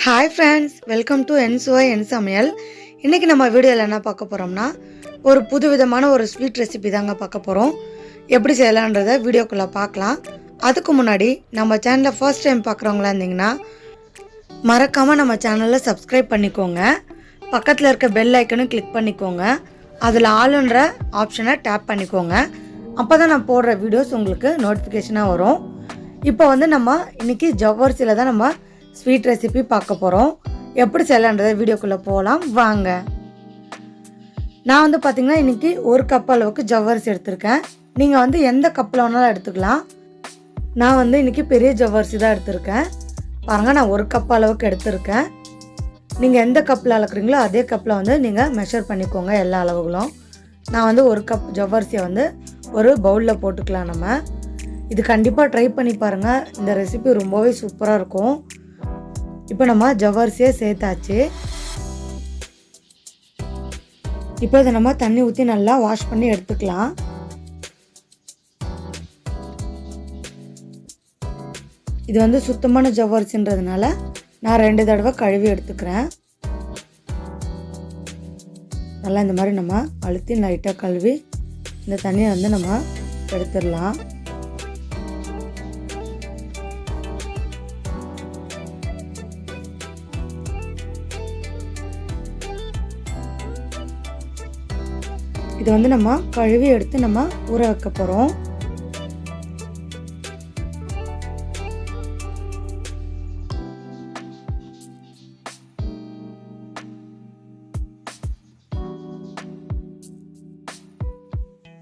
Hi friends, welcome to என்சுவை என் சமையல். இன்றைக்கி நம்ம வீடியோவில் என்ன பார்க்க போகிறோம்னா, ஒரு புது விதமான ஒரு ஸ்வீட் ரெசிபி தாங்க பார்க்க போகிறோம். எப்படி செய்யலான்றதை வீடியோக்குள்ளே பார்க்கலாம். அதுக்கு முன்னாடி நம்ம சேனலை ஃபர்ஸ்ட் டைம் பார்க்குறவங்களா இருந்தீங்கன்னா மறக்காமல் நம்ம சேனலில் சப்ஸ்கிரைப் பண்ணிக்கோங்க. பக்கத்தில் இருக்க பெல் ஐக்கனும் கிளிக் பண்ணிக்கோங்க. அதில் ஆளுன்ற ஆப்ஷனை டேப் பண்ணிக்கோங்க. அப்போ தான் நான் போடுற வீடியோஸ் உங்களுக்கு நோட்டிஃபிகேஷனாக வரும். இப்போ நம்ம இன்றைக்கி ஜவ்வரிசியில் தான் நம்ம ஸ்வீட் ரெசிபி பார்க்க போகிறோம். எப்படி செய்யலான்றதை வீடியோக்குள்ளே போகலாம் வாங்க. நான் பார்த்திங்கன்னா இன்றைக்கி 1 கப் அளவுக்கு ஜவ்வரிசி எடுத்திருக்கேன். நீங்கள் எந்த கப்பில் வேணாலும் எடுத்துக்கலாம். நான் இன்றைக்கி பெரிய ஜவ்வரிசி தான் எடுத்திருக்கேன். பாருங்கள், நான் 1 கப் அளவுக்கு எடுத்திருக்கேன். நீங்கள் எந்த கப்பில் அளக்குறீங்களோ அதே கப்பில் நீங்கள் மெஷர் பண்ணிக்கோங்க எல்லா அளவுகளும். நான் 1 கப் ஜவ்வரிசியை ஒரு பவுலில் போட்டுக்கலாம். நம்ம இது கண்டிப்பாக ட்ரை பண்ணி பாருங்கள். இந்த ரெசிபி ரொம்பவே சூப்பராக இருக்கும். இப்போ நம்ம ஜவ்வரிசியை சேர்த்தாச்சு. இப்போ இதை நம்ம தண்ணி ஊற்றி நல்லா வாஷ் பண்ணி எடுத்துக்கலாம். இது சுத்தமான ஜவ்வரிசின்றதுனால நான் 2 தடவை கழுவி எடுத்துக்கிறேன். நல்லா இந்த மாதிரி நம்ம அழுத்தி லைட்டாக கழுவி இந்த தண்ணியை நம்ம எடுத்துடலாம். இது நம்ம கழுவி எடுத்து நம்ம ஊற வைக்க போகிறோம்.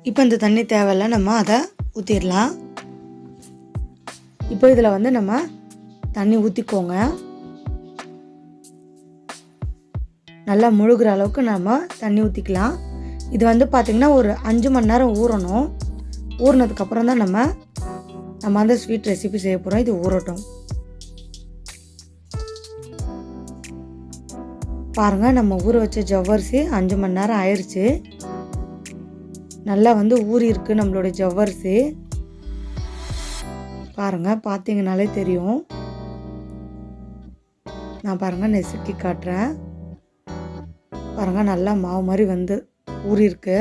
இப்போ இந்த தண்ணி தேவையில்லை, நம்ம அதை ஊற்றிடலாம். இப்போ இதில் நம்ம தண்ணி ஊற்றிக்கோங்க. நல்லா முழுகிற அளவுக்கு நம்ம தண்ணி ஊற்றிக்கலாம். இது பார்த்திங்கன்னா ஒரு 5 மணி நேரம் ஊறணும். ஊறினதுக்கப்புறம் தான் நம்ம அந்த ஸ்வீட் ரெசிபி செய்ய போகிறோம். இது ஊறட்டும். பாருங்கள், நம்ம ஊற வச்ச ஜவ்வரிசி 5 மணி நேரம் ஆயிடுச்சு. நல்லா ஊறி இருக்கு நம்மளுடைய ஜவ்வரிசி. பாருங்கள், பார்த்தீங்கனாலே தெரியும். நான் பாருங்கள் நெசுக்கி காட்டுறேன். பாருங்கள், நல்லா மாவு மாதிரி ஊறி இருக்கு.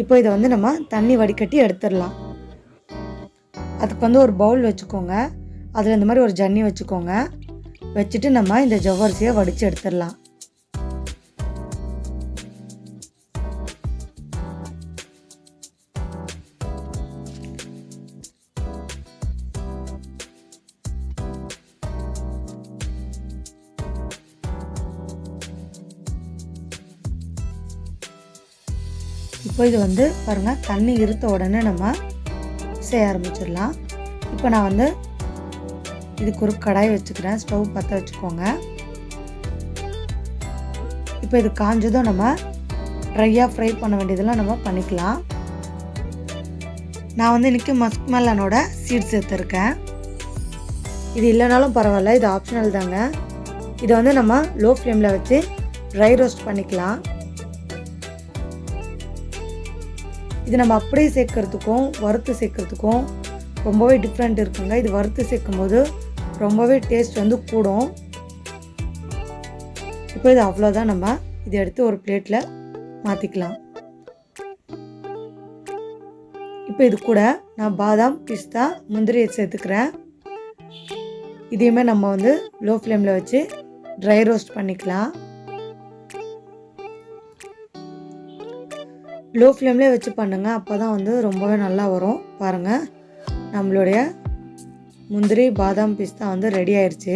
இப்போ இதை நம்ம தண்ணி வடிகட்டி எடுத்துடலாம். அதுக்கு ஒரு பவுல் வச்சுக்கோங்க. அதில் இந்த மாதிரி ஒரு ஜன்னி வச்சுக்கோங்க. வச்சுட்டு நம்ம இந்த ஜவ்வரிசியை வடித்து எடுத்துடலாம். இப்போ இது பாருங்கள், தண்ணி இருத்த உடனே நம்ம செய்ய ஆரம்பிச்சிடலாம். இப்போ நான் இதுக்கு ஒரு கடாய் வச்சுக்கிறேன். ஸ்டவ் பற்ற வச்சுக்கோங்க. இப்போ இது காஞ்சதும் நம்ம ட்ரையாக ஃப்ரை பண்ண வேண்டியதெல்லாம் நம்ம பண்ணிக்கலாம். நான் இன்றைக்கி மஸ்க் மெலனோட சீட்ஸ் எடுத்துருக்கேன். இது இல்லைனாலும் பரவாயில்ல, இது ஆப்ஷனல் தாங்க. இதை நம்ம லோ ஃப்ளேமில் வச்சு ட்ரை ரோஸ்ட் பண்ணிக்கலாம். இது நம்ம அப்படியே சேர்க்கறதுக்கும் வறுத்து சேர்க்கறதுக்கும் ரொம்பவே டிஃப்ரெண்ட் இருக்குங்க. இது வறுத்து சேர்க்கும் போது ரொம்பவே டேஸ்ட் கூடும். இப்போ இது அவ்வளோதான். நம்ம இதை எடுத்து ஒரு பிளேட்டில் மாற்றிக்கலாம். இப்போ இது கூட நான் பாதாம், பிஸ்தா, முந்திரியை சேர்த்துக்கிறேன். இதையுமே நம்ம லோ ஃப்ளேமில் வச்சு ட்ரை ரோஸ்ட் பண்ணிக்கலாம். லோ ஃப்ளேம்லேயே வச்சு பண்ணுங்கள். அப்போ தான் ரொம்பவே நல்லா வரும். பாருங்கள், நம்மளுடைய முந்திரி, பாதாம், பிஸ்தா ரெடி ஆயிடுச்சு.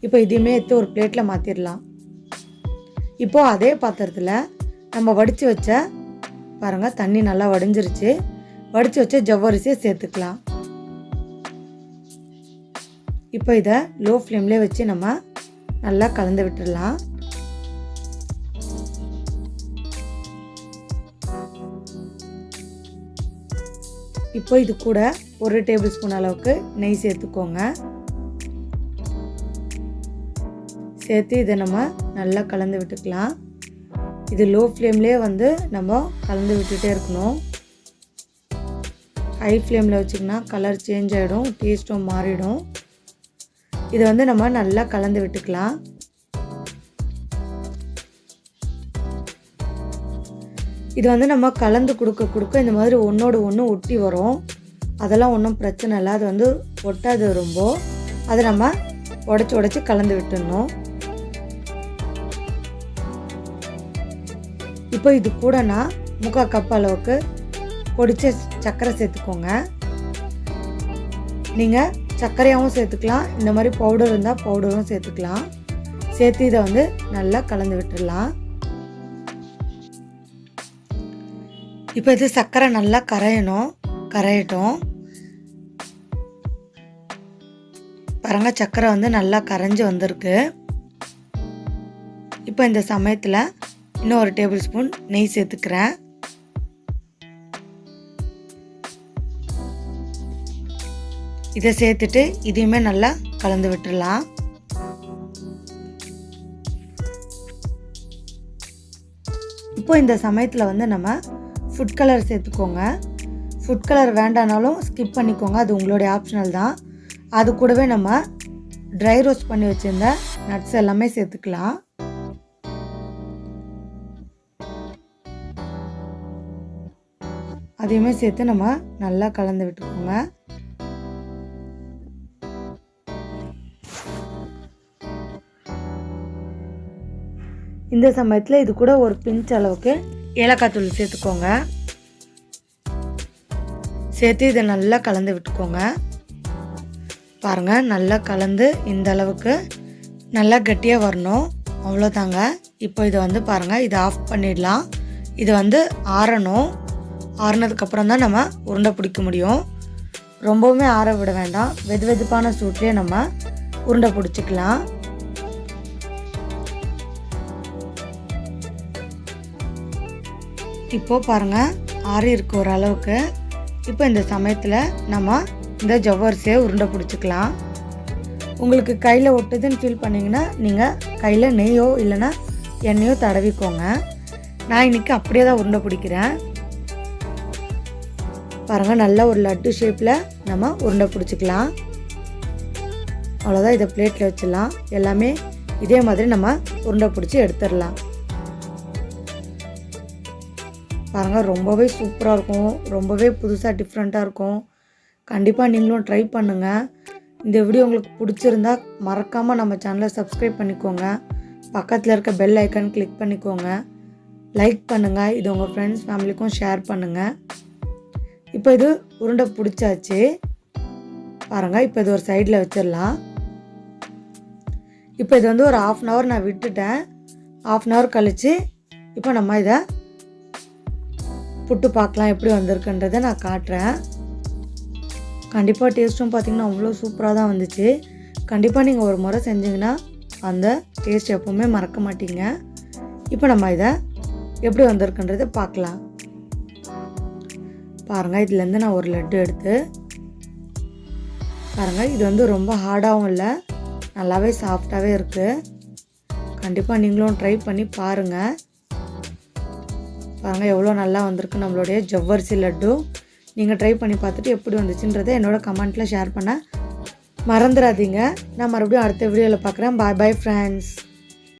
இப்போ இதையுமே எடுத்து ஒரு பிளேட்டில் மாற்றிடலாம். இப்போது அதே பாத்திரத்தில் நம்ம வடித்து வச்ச பாருங்கள் தண்ணி நல்லா வடிஞ்சிருச்சு. வடித்து வச்ச ஜவ்வரிசியை சேர்த்துக்கலாம். இப்போ இதை லோ ஃப்ளேம்லேயே வச்சு நம்ம நல்லா கலந்து விட்டுடலாம். இப்போ இது கூட 1 டேபிள் ஸ்பூன் அளவுக்கு நெய் சேர்த்துக்கோங்க. சேர்த்து இதை நம்ம நல்லா கலந்து விட்டுக்கலாம். இது லோ ஃப்ளேம்லேயே நம்ம கலந்து விட்டுட்டே இருக்கணும். ஹை ஃப்ளேமில் வச்சிங்கன்னா கலர் சேஞ்ச் ஆகிடும், டேஸ்ட்டும் மாறிடும். இதை வந்து நம்ம நல்லா கலந்து விட்டுக்கலாம். இது வந்து நம்ம கலந்து கொடுக்க இந்த மாதிரி ஒன்றோடு ஒன்று ஒட்டி வரும். அதெல்லாம் ஒன்றும் பிரச்சனை இல்லை, அது வந்து ஒட்டாது ரொம்ப. அதை நம்ம உடச்சி கலந்து விட்டுடணும். இப்போ இது கூட நான் 3/4 கப் அளவுக்கு பொடிச்ச சர்க்கரை சேர்த்துக்கோங்க. நீங்கள் சர்க்கரையாகவும் சேர்த்துக்கலாம், இந்த மாதிரி பவுடர் இருந்தால் பவுடரும் சேர்த்துக்கலாம். சேர்த்து இதை வந்து நல்லா கலந்து விட்டுடலாம். இப்போ இது சர்க்கரை நல்லா கரையட்டும். பாருங்க, சர்க்கரை வந்து நல்லா கரைஞ்சி வந்திருக்கு. இப்போ இந்த சமயத்தில் இன்னும் 1 டேபிள் ஸ்பூன் நெய் சேர்த்துக்கிறேன். இதை சேர்த்துட்டு இதையுமே நல்லா கலந்து விட்டுடலாம். இப்போ இந்த சமயத்தில் வந்து நம்ம ஃபுட் கலர் சேர்த்துக்கோங்க. ஃபுட் கலர் வேண்டானாலும் ஸ்கிப் பண்ணிக்கோங்க, அது உங்களுடைய ஆப்ஷனல் தான். அது கூடவே நம்ம ட்ரை ரோஸ்ட் பண்ணி வச்சுருந்த நட்ஸ் எல்லாமே சேர்த்துக்கலாம். அதையுமே சேர்த்து நம்ம நல்லா கலந்து விட்டுக்கோங்க. இந்த சமயத்தில் இது கூட ஒரு பிஞ்ச் அளவுக்கு ஏலக்காய் தூள் சேர்த்துக்கோங்க. சேர்த்து இதை நல்லா கலந்து விட்டுக்கோங்க. பாருங்கள், நல்லா கலந்து இந்த அளவுக்கு நல்லா கட்டியாக வரணும், அவ்வளோதாங்க. இப்போ இதை வந்து பாருங்கள், இதை ஆஃப் பண்ணிடலாம். இது வந்து ஆறணும். ஆறுனதுக்கப்புறம் தான் நம்ம உருண்டை பிடிக்க முடியும். ரொம்பவுமே ஆற விட வேண்டாம், வெதுவெதுப்பான சூட்லேயே நம்ம உருண்டை பிடிச்சிக்கலாம். இப்போது பாருங்கள், ஆறி இருக்கு ஓரளவுக்கு. இப்போ இந்த சமயத்தில் நம்ம இந்த ஜவ்வரிசியை உருண்டை பிடிச்சிக்கலாம். உங்களுக்கு கையில் ஒட்டுதுன்னு ஃபீல் பண்ணிங்கன்னா நீங்கள் கையில் நெய்யோ இல்லைன்னா எண்ணெயோ தடவிக்கோங்க. நான் இன்றைக்கி அப்படியே தான் உருண்டை பிடிக்கிறேன். பாருங்கள், நல்லா ஒரு லட்டு ஷேப்பில் நம்ம உருண்டை பிடிச்சிக்கலாம். அவ்வளோதான், இதை பிளேட்டில் வச்சிடலாம். எல்லாமே இதே மாதிரி நம்ம உருண்டை பிடிச்சி எடுத்துடலாம். பாருங்கள், ரொம்பவே சூப்பராக இருக்கும், ரொம்பவே புதுசாக டிஃப்ரெண்ட்டாக இருக்கும். கண்டிப்பாக நீங்களும் ட்ரை பண்ணுங்கள். இந்த வீடியோ உங்களுக்கு பிடிச்சிருந்தா மறக்காமல் நம்ம சேனலை சப்ஸ்கிரைப் பண்ணிக்கோங்க. பக்கத்தில் இருக்க பெல் ஐக்கான் கிளிக் பண்ணிக்கோங்க. லைக் பண்ணுங்கள். இது உங்கள் ஃப்ரெண்ட்ஸ் ஃபேமிலிக்கும் ஷேர் பண்ணுங்கள். இப்போ இது உருண்டை பிடிச்சாச்சு. பாருங்கள், இப்போ இது ஒரு சைடில் வச்சிடலாம். இப்போ இது வந்து ஒரு 1/2 அன் ஹவர் நான் விட்டுட்டேன். 1/2 அன் ஹவர் கழித்து இப்போ நம்ம இதை புட்டு பார்க்கலாம் எப்படி வந்திருக்குன்றதை நான் காட்டுறேன். கண்டிப்பாக டேஸ்ட்டும் பார்த்திங்கன்னா அவ்வளோ சூப்பராக தான் வந்துச்சு. கண்டிப்பாக நீங்கள் ஒரு முறை செஞ்சிங்கன்னா அந்த டேஸ்ட் எப்போவுமே மறக்க மாட்டீங்க. இப்போ நம்ம இதை எப்படி வந்திருக்குன்றதை பார்க்கலாம். பாருங்கள், இதுலேருந்து நான் ஒரு லட்டு எடுத்து பாருங்கள், இது வந்து ரொம்ப ஹார்டாகவும் இல்லை, நல்லாவே சாஃப்டாகவே இருக்குது. கண்டிப்பாக நீங்களும் ட்ரை பண்ணி பாருங்கள். பாருங்கள், எவ்வளோ நல்லா வந்திருக்கு நம்மளுடைய ஜவ்வரிசி லட்டு. நீங்கள் ட்ரை பண்ணி பார்த்துட்டு எப்படி வந்துச்சுன்றதை என்னோடய கமெண்ட்டில் ஷேர் பண்ண மறந்துடாதீங்க. நான் மறுபடியும் அடுத்த வீடியோவில் பார்க்குறேன். பாய் பாய் ஃப்ரெண்ட்ஸ்.